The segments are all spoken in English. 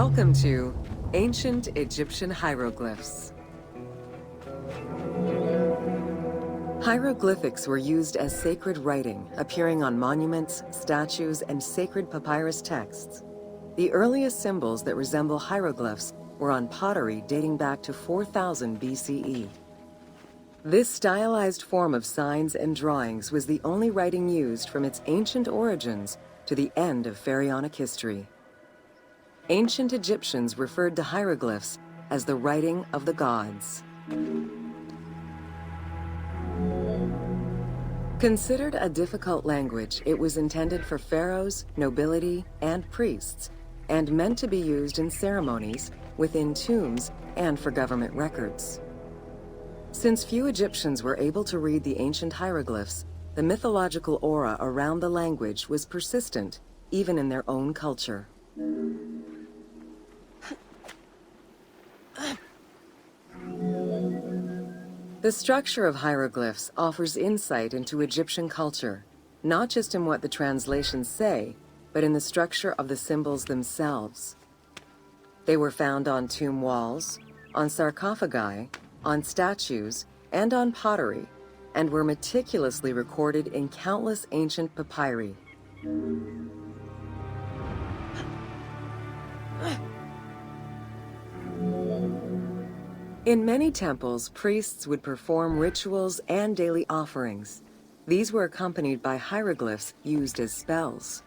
Welcome to Ancient Egyptian Hieroglyphs. Hieroglyphics were used as sacred writing, appearing on monuments, statues, and sacred papyrus texts. The earliest symbols that resemble hieroglyphs were on pottery dating back to 4000 BCE. This stylized form of signs and drawings was the only writing used from its ancient origins to the end of pharaonic history. Ancient Egyptians referred to hieroglyphs as the writing of the gods. Considered a difficult language, it was intended for pharaohs, nobility, and priests, and meant to be used in ceremonies, within tombs, and for government records. Since few Egyptians were able to read the ancient hieroglyphs, the mythological aura around the language was persistent, even in their own culture. The structure of hieroglyphs offers insight into Egyptian culture, not just in what the translations say, but in the structure of the symbols themselves. They were found on tomb walls, on sarcophagi, on statues, and on pottery, and were meticulously recorded in countless ancient papyri. In many temples, priests would perform rituals and daily offerings. These were accompanied by hieroglyphs used as spells.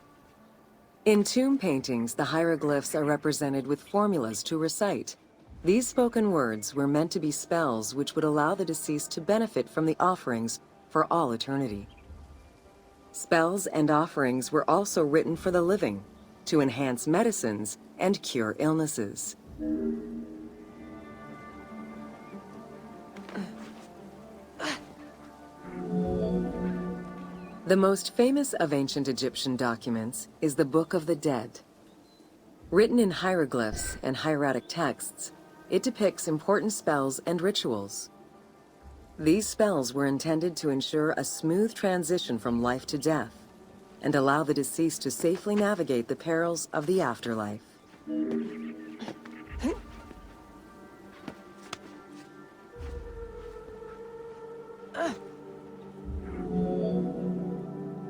In tomb paintings, the hieroglyphs are represented with formulas to recite. These spoken words were meant to be spells which would allow the deceased to benefit from the offerings for all eternity. Spells and offerings were also written for the living, to enhance medicines and cure illnesses. The most famous of ancient Egyptian documents is the Book of the Dead. Written in hieroglyphs and hieratic texts, it depicts important spells and rituals. These spells were intended to ensure a smooth transition from life to death and allow the deceased to safely navigate the perils of the afterlife.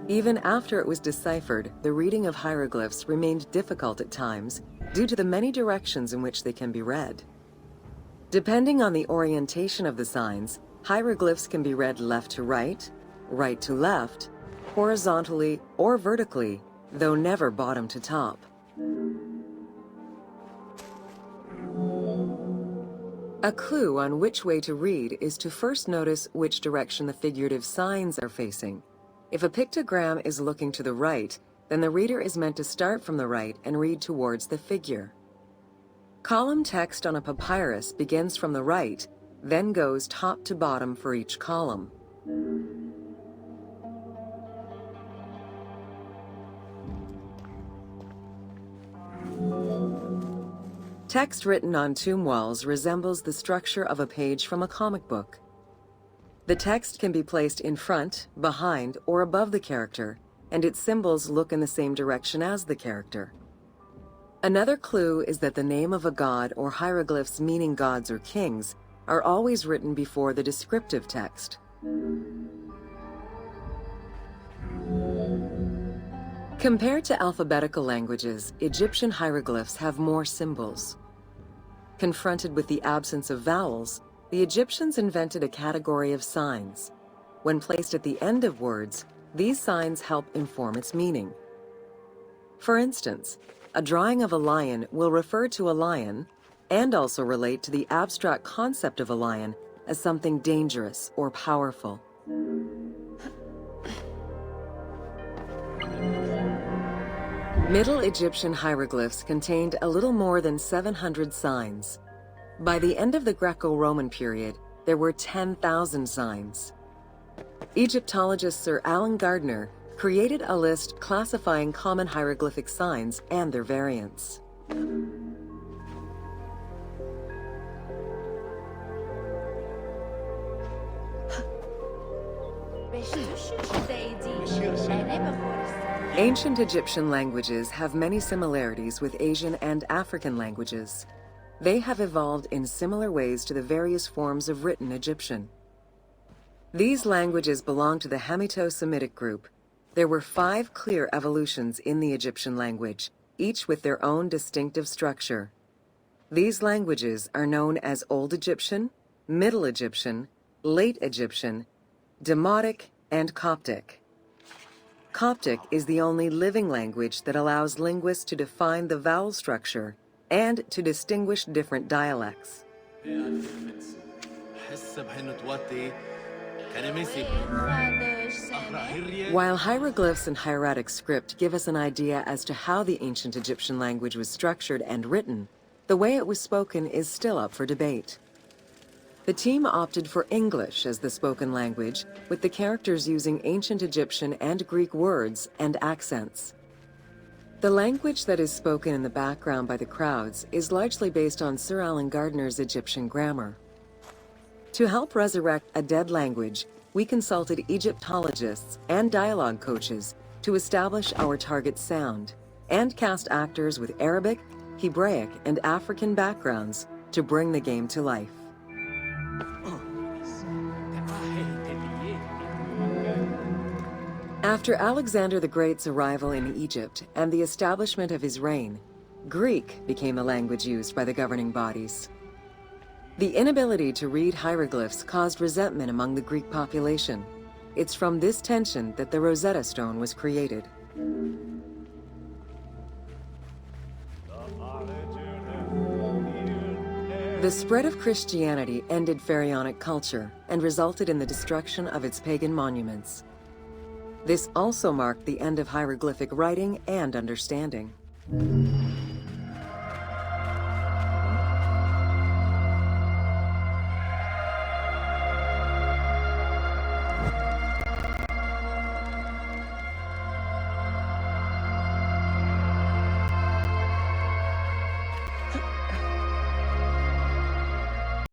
Even after it was deciphered, the reading of hieroglyphs remained difficult at times due to the many directions in which they can be read. Depending on the orientation of the signs, hieroglyphs can be read left to right, right to left, horizontally or vertically, though never bottom to top. A clue on which way to read is to first notice which direction the figurative signs are facing. If a pictogram is looking to the right, then the reader is meant to start from the right and read towards the figure. Column text on a papyrus begins from the right, then goes top to bottom for each column. Text written on tomb walls resembles the structure of a page from a comic book. The text can be placed in front, behind, or above the character, and its symbols look in the same direction as the character. Another clue is that the name of a god or hieroglyphs meaning gods or kings are always written before the descriptive text. Compared to alphabetical languages, Egyptian hieroglyphs have more symbols. Confronted with the absence of vowels, the Egyptians invented a category of signs. When placed at the end of words, these signs help inform its meaning. For instance, a drawing of a lion will refer to a lion and also relate to the abstract concept of a lion as something dangerous or powerful. Middle Egyptian hieroglyphs contained a little more than 700 signs. By the end of the Greco-Roman period, there were 10,000 signs. Egyptologist Sir Alan Gardner created a list classifying common hieroglyphic signs and their variants. Ancient Egyptian languages have many similarities with Asian and African languages. They have evolved in similar ways to the various forms of written Egyptian. These languages belong to the Hamito-Semitic group. There were 5 clear evolutions in the Egyptian language, each with their own distinctive structure. These languages are known as Old Egyptian, Middle Egyptian, Late Egyptian, Demotic, and Coptic. Coptic is the only living language that allows linguists to define the vowel structure and to distinguish different dialects. While hieroglyphs and hieratic script give us an idea as to how the ancient Egyptian language was structured and written, the way it was spoken is still up for debate. The team opted for English as the spoken language, with the characters using ancient Egyptian and Greek words and accents. The language that is spoken in the background by the crowds is largely based on Sir Alan Gardner's Egyptian grammar. To help resurrect a dead language, we consulted Egyptologists and dialogue coaches to establish our target sound, and cast actors with Arabic, Hebraic, and African backgrounds to bring the game to life. After Alexander the Great's arrival in Egypt and the establishment of his reign, Greek became the language used by the governing bodies. The inability to read hieroglyphs caused resentment among the Greek population. It's from this tension that the Rosetta Stone was created. The spread of Christianity ended pharaonic culture and resulted in the destruction of its pagan monuments. This also marked the end of hieroglyphic writing and understanding.